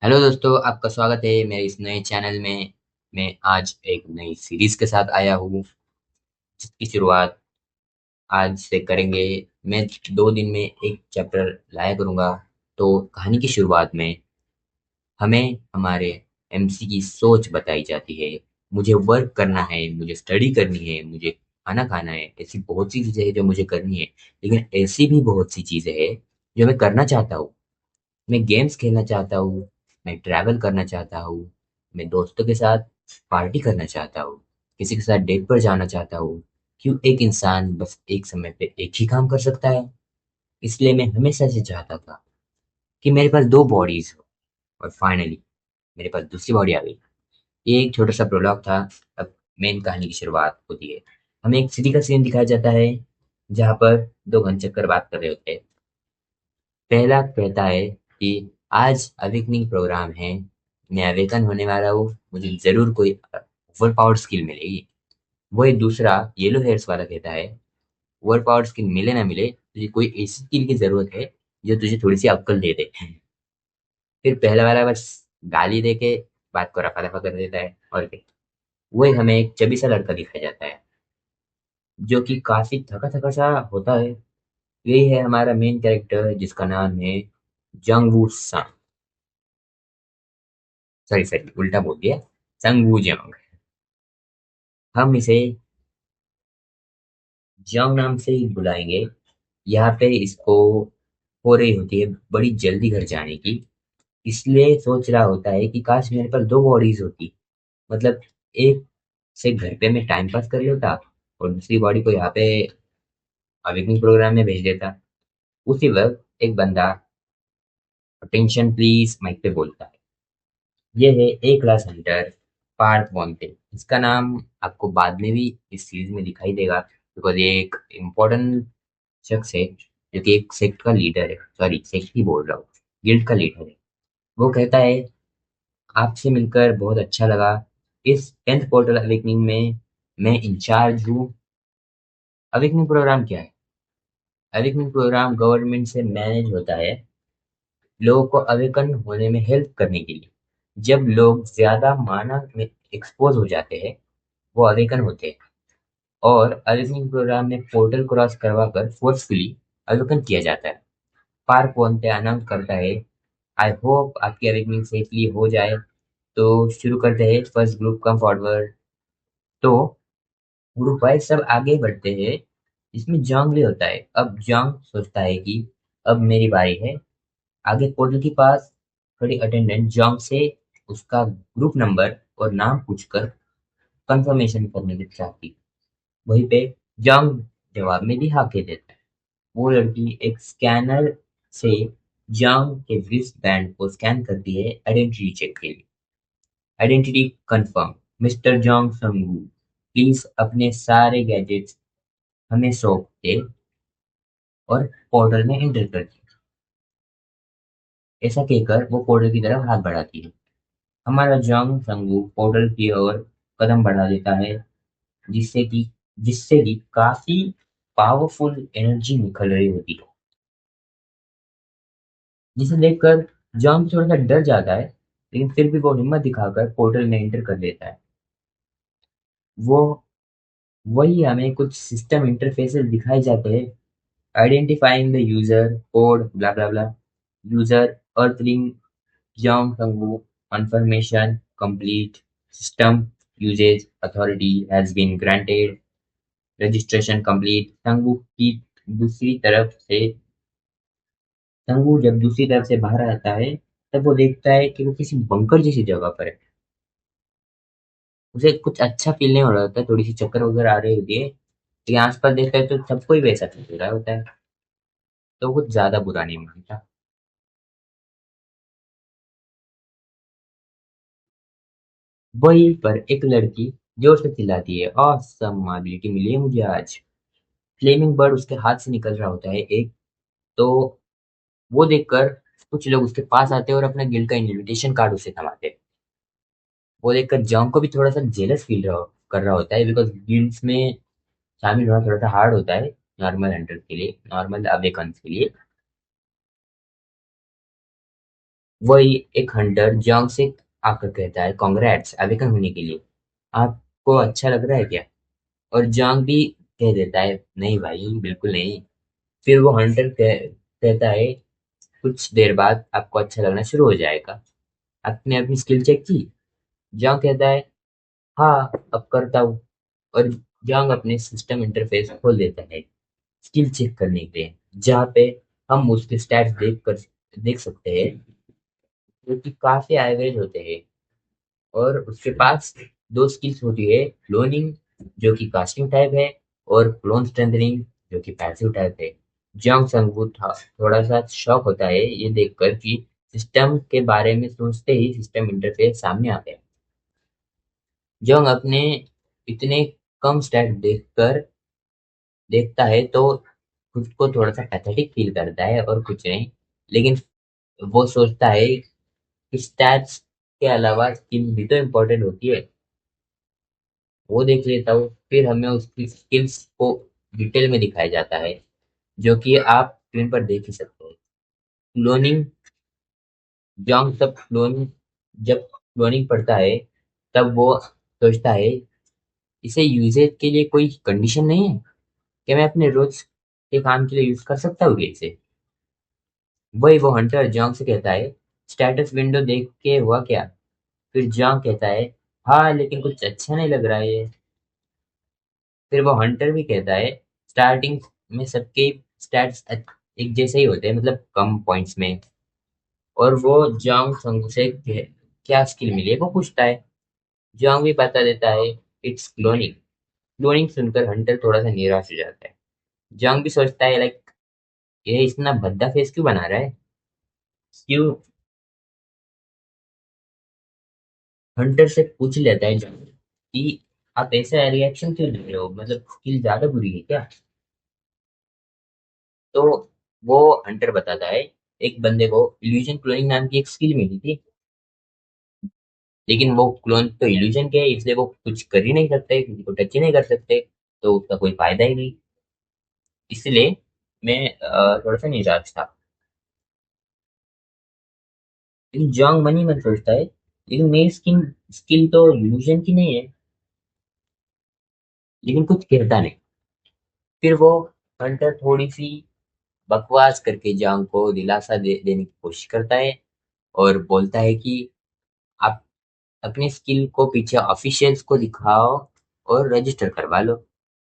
Hello दोस्तों, आपका स्वागत है मेरे इस नए चैनल में। मैं आज एक नई सीरीज के साथ आया हूँ जिसकी शुरुआत आज से करेंगे। मैं 2 दिन में एक चैप्टर लाया करूँगा। तो कहानी की शुरुआत में हमें हमारे एमसी की सोच बताई जाती है। मुझे वर्क करना है, मुझे स्टडी करनी है, मुझे खाना खाना है। ऐसी बहुत सी चीज़ें हैं जो मुझे करनी है, लेकिन ऐसी भी बहुत सी चीज़ें हैं जो मैं करना चाहता हूँ। मैं गेम्स खेलना चाहता हूँ, मैं ट्रैवल करना चाहता हूँ, मैं दोस्तों के साथ पार्टी करना चाहता हूँ, किसी के साथ डेट पर जाना चाहता हूँ। क्यों एक इंसान बस एक समय पे एक ही काम कर सकता है? इसलिए मैं हमेशा से चाहता था कि मेरे पास दो बॉडीज हो, और फाइनली मेरे पास दूसरी बॉडी आ गई। ये एक छोटा सा प्रोलॉग था। अब मेन कहानी की शुरुआत होती है। हमें एक सिटी का सीन दिखाया जाता है जहाँ पर दो घनचक्कर बात कर रहे होते हैं। पहला कहता है कि आज अवेकनिंग प्रोग्राम है, मैं अवेकन होने वाला हूँ, मुझे जरूर कोई ओवर पावर्ड स्किल मिलेगी। वही दूसरा येलो हेयर्स वाला कहता है, ओवर पावर्ड स्किल मिले ना मिले, तुझे कोई ऐसी स्किल की जरूरत है जो तुझे थोड़ी सी अक्कल दे दे। फिर पहला वाला बस गाली दे के बात को रफा दफा कर देता है, और क्या। वही हमें एक चबी सा लड़का दिखाया जाता है जो कि काफी थका थका सा होता है। यही है हमारा मेन कैरेक्टर जिसका नाम है जंगवू सांग। सॉरी सॉरी, उल्टा बोल दिया। संगवू जंग। हम इसे जंग नाम से ही बुलाएंगे। यहाँ पे इसको हो रही होती है बड़ी जल्दी घर जाने की। इसलिए सोच रहा होता है कि काश मेरे पास दो बॉडीज होती। मतलब एक से घर पे मैं टाइम पास कर लेता, और दूसरी बॉडी को यहाँ पे अवेकनिंग प्रोग्राम में भेज देता। उसी वक्त एक बंदा अटेंशन प्लीज माइक पे बोलता है। ये है ए क्लास हंटर पार्थ वॉन्टे। इसका नाम आपको बाद में भी इस सीरीज में दिखाई देगा, बिकॉज ये एक इम्पोर्टेंट शख्स है जो कि एक सेक्ट का लीडर है। सॉरी, सेक्ट ही बोल रहा हूँ, गिल्ड का लीडर है। वो कहता है, आपसे मिलकर बहुत अच्छा लगा। इस 10th पोर्टल अवेकनिंग में मैं इंचार्ज हूँ। अवेकनिंग प्रोग्राम क्या है? अवेकनिंग प्रोग्राम गवर्नमेंट से मैनेज होता है लोगों को अवेकन होने में हेल्प करने के लिए। जब लोग ज्यादा माना में एक्सपोज हो जाते हैं, वो अवेकन होते हैं। और अवेकनिंग प्रोग्राम में पोर्टल क्रॉस करवाकर फोर्सफुली अवेकन किया जाता है। पार्क पोंटे अनाउंस करता है, आई होप आपकी अवेकनिंग सेफली हो जाए। तो शुरू करते हैं, फर्स्ट ग्रुप कम फॉरवर्ड। तो ग्रुप वाइज सब आगे बढ़ते हैं। इसमें जॉन्ग भी होता है। अब जॉन्ग सोचता है कि अब मेरी बारी है। आगे पोर्टल के पास खड़ी अटेंडेंट जॉन्ग से उसका ग्रुप नंबर और नाम पूछकर कंफर्मेशन करने की चाहती। वहीं पे जॉन्ग जवाब में भी हाँ कह देता है। वो लड़की एक स्कैनर से जॉन्ग के रिस्ट बैंड को स्कैन करती है आइडेंटिटी चेक के लिए। Identity confirm, mister जॉन्ग Sangu, please अपने सारे गैजेट्स हमें सौंप दे और पोर्टल में एंटर कर दिए। ऐसा कहकर वो पोर्टल की तरफ हाथ बढ़ाती है। हमारा जॉन्ग संगू पोर्टल की ओर कदम बढ़ा देता है, जिससे कि जिससे कि काफी पावरफुल एनर्जी निकल रही होती है, जिसे देखकर जॉन्ग थोड़ा सा डर जाता है। लेकिन फिर भी वो हिम्मत दिखाकर पोर्टल में एंटर कर देता है। वो वही हमें कुछ सिस्टम इंटरफेसेस दिखाए जाते हैं। Identifying the user code blah blah blah. User earthling Young Sangwoo, confirmation complete. System usage authority has been granted. Registration complete. दूसरी तरफ से संगू जब दूसरी तरफ से बाहर आता है, तब वो देखता है कि वो किसी बंकर जैसी जगह पर है। उसे कुछ अच्छा फील नहीं हो रहा होता है, थोड़ी सी चक्कर वगैरह आ रही होती है, लेकिन आसपास देखता है तो सबको ही वैसा फील हो रहा होता है। तो वो कुछ ज्यादा बुरा नहीं मानता। वहीं पर एक लड़की जोर से चिल्लाती है, ऑसम एबिलिटी मिली है मुझे आज। फ्लेमिंग बर्ड उसके हाथ से निकल रहा होता है एक। तो वो देखकर कुछ लोग उसके पास आते हैं और अपना गिल्ड का इनविटेशन कार्ड उसे थमाते हैं। वो देखकर जॉन्ग को भी थोड़ा सा जेलस फील कर रहा होता है, बिकॉज गिल्ड्स में शामिल होना थोड़ा सा हार्ड होता है नॉर्मल हंटर के लिए, नॉर्मल अवेकन्स के लिए। वही एक हंटर जॉन्ग से आकर कहता है, कॉन्ग्रेट्स अवेकन होने के लिए, आपको अच्छा लग रहा है क्या? और जॉन्ग भी कह देता है, नहीं भाई बिल्कुल नहीं। फिर वो हंटर कहता है, कुछ देर बाद आपको अच्छा लगना शुरू हो जाएगा। आपने अपनी स्किल चेक की? जॉन्ग कहता है, हाँ अब करता हूँ। और जॉन्ग अपने सिस्टम इंटरफेस खोल देता है स्किल चेक करने के लिए, जहाँ पे हम उसके स्टैट्स देख सकते हैं, जो कि काफी एवरेज होते हैं। और उसके पास दो स्किल्स होती है, क्लोनिंग जो कि कास्टिंग टाइप है, और क्लोन स्ट्रेंथनिंग जो कि पैसिव टाइप है। जंग संगू थोड़ा सा शॉक होता है ये देखकर कि सिस्टम के बारे में सोचते ही सिस्टम इंटरफेस सामने आ गया। जंग अपने इतने कम स्टैट देखता है तो खुद को थोड़ा सा पैथेटिक फील करता है और कुछ नहीं। लेकिन वो सोचता है कि स्टैट्स के अलावा स्किल भी तो इम्पोर्टेंट होती है, वो देख लेता हूँ। फिर हमें उसकी स्किल्स को डिटेल में दिखाया जाता है, जो कि आप स्क्रीन पर देख ही सकते हैं। क्लोनिंग, जब क्लोनिंग पढ़ता है तब वो सोचता है, इसे यूजेज के लिए कोई कंडीशन नहीं है कि मैं अपने रोज के काम के लिए यूज कर सकता हूँ क्या इसे? वही वो हंटर जॉन्ग से कहता है, स्टेटस विंडो देख के हुआ क्या? फिर जॉन्ग कहता है, हाँ लेकिन कुछ अच्छा नहीं लग रहा है ये। फिर वो हंटर भी कहता है, स्टार्टिंग में सबके स्टैट्स एक जैसे ही होते हैं, मतलब कम पॉइंट्स में। और वो जांग संग से क्या स्किल मिली है वो पूछता है। जांग भी बता देता है, इट्स क्लोनिंग। क्लोनिंग सुनकर हंटर थोड़ा सा निराश हो जाता है। जांग भी सोचता है, लाइक ये इतना भद्दा फेस क्यों बना रहा है? क्यों? हंटर से पूछ लेता है जांग कि आप ऐसा रिएक्शन क्यों दे रहे हो, मतलब स्किल ज्यादा बुरी है क्या? तो वो हंटर बताता है, एक बंदे को इल्यूजन क्लोनिंग नाम की एक स्किल मिली थी, लेकिन वो क्लोन तो इल्यूजन के है, इसलिए वो कुछ कर ही नहीं सकते, किसी को टच ही नहीं कर सकते, तो उसका कोई फायदा ही नहीं। इसलिए मैं थोड़ा सा निराश था। लेकिन जॉन्ग मन ही मन सोचता है, लेकिन मेरी स्किल तो इल्यूजन की नहीं है। लेकिन कुछ कहता नहीं। फिर वो हंटर थोड़ी सी बकवास करके जॉन्ग को दिलासा देने की कोशिश करता है, और बोलता है कि आप अपनी स्किल को पीछे ऑफिशियल्स को दिखाओ और रजिस्टर करवा लो।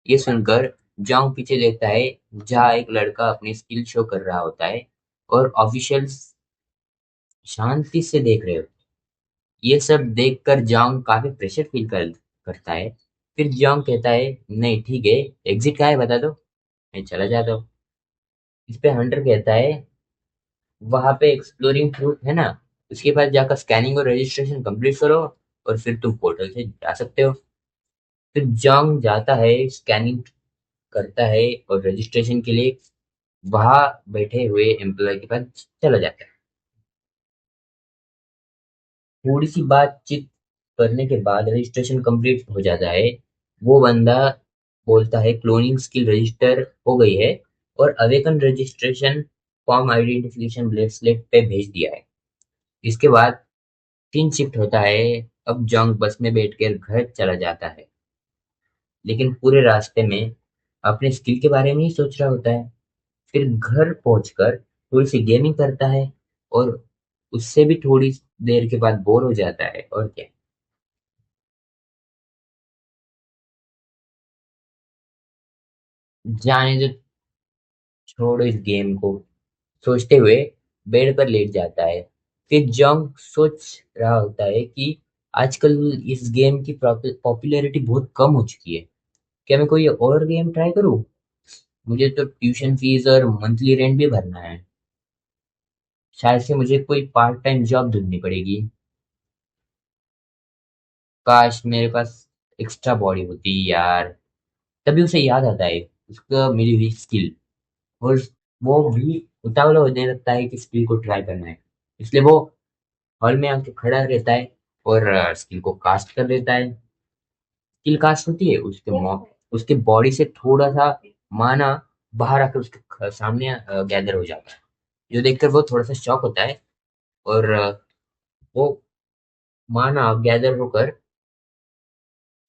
ये सुनकर जांग पीछे देखता है, जहाँ एक लड़का अपनी स्किल शो कर रहा होता है और ऑफिशियल्स शांति से देख रहे होते हैं। ये सब देखकर जांग काफी प्रेशर फील करता है। फिर जांग कहता है, नहीं ठीक है, एग्जिट का है बता दो, मैं चला जाता हूँ। इस पे हंटर कहता है, वहां पे एक्सप्लोरिंग फ्रूट है ना, उसके पास जाकर स्कैनिंग और रजिस्ट्रेशन कंप्लीट करो, और फिर तुम पोर्टल से जा सकते हो। फिर जॉन्ग जाता है, स्कैनिंग करता है और रजिस्ट्रेशन के लिए वहां बैठे हुए एम्प्लॉय के पास चला जाता है। थोड़ी सी बातचीत करने के बाद रजिस्ट्रेशन कंप्लीट हो जाता है। वो बंदा बोलता है, क्लोनिंग स्किल रजिस्टर हो गई है और awaken registration form identification bracelet पे भेज दिया है। इसके बाद सीन शिफ्ट होता है। अब जंग बस में बैठकर घर चला जाता है, लेकिन पूरे रास्ते में अपने स्किल के बारे में ही सोच रहा होता है। फिर घर पहुंचकर थोड़ी सी गेमिंग करता है, और उससे भी थोड़ी देर के बाद बोर हो जाता है, और क्या। जाने जो, छोड़ो इस गेम को, सोचते हुए बेड पर लेट जाता है। फिर जंग सोच रहा होता है कि आजकल इस गेम की पॉपुलैरिटी बहुत कम हो चुकी है, क्या मैं कोई और गेम ट्राई करूं? मुझे तो ट्यूशन फीस और मंथली रेंट भी भरना है, शायद से मुझे कोई पार्ट टाइम जॉब ढूंढनी पड़ेगी। काश मेरे पास एक्स्ट्रा बॉडी होती यार। तभी उसे याद आता है उसका मिली हुई स्किल, और वो भी उतावला होने लगता है कि स्किल को ट्राई करना है। इसलिए वो हॉल में आके खड़ा रहता है और स्किल को कास्ट कर देता है। स्किल कास्ट होती है, उसके बॉडी से थोड़ा सा माना बाहर आकर उसके सामने गैदर हो जाता है, जो देखकर वो थोड़ा सा शॉक होता है। और वो माना गैदर होकर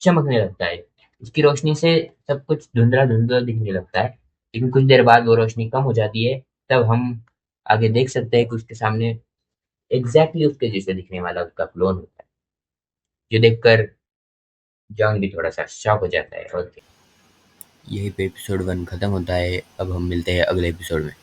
चमकने लगता है। उसकी रोशनी से सब कुछ धुंधला धुंधला दिखने लगता है, लेकिन कुछ देर बाद वो रोशनी कम हो जाती है। तब हम आगे देख सकते हैं कि उसके सामने एग्जैक्टली उसके जैसे दिखने वाला उसका क्लोन होता है, जो देखकर जॉन भी थोड़ा सा शॉक हो जाता है। और यहीं पे एपिसोड 1 खत्म होता है। अब हम मिलते हैं अगले एपिसोड में।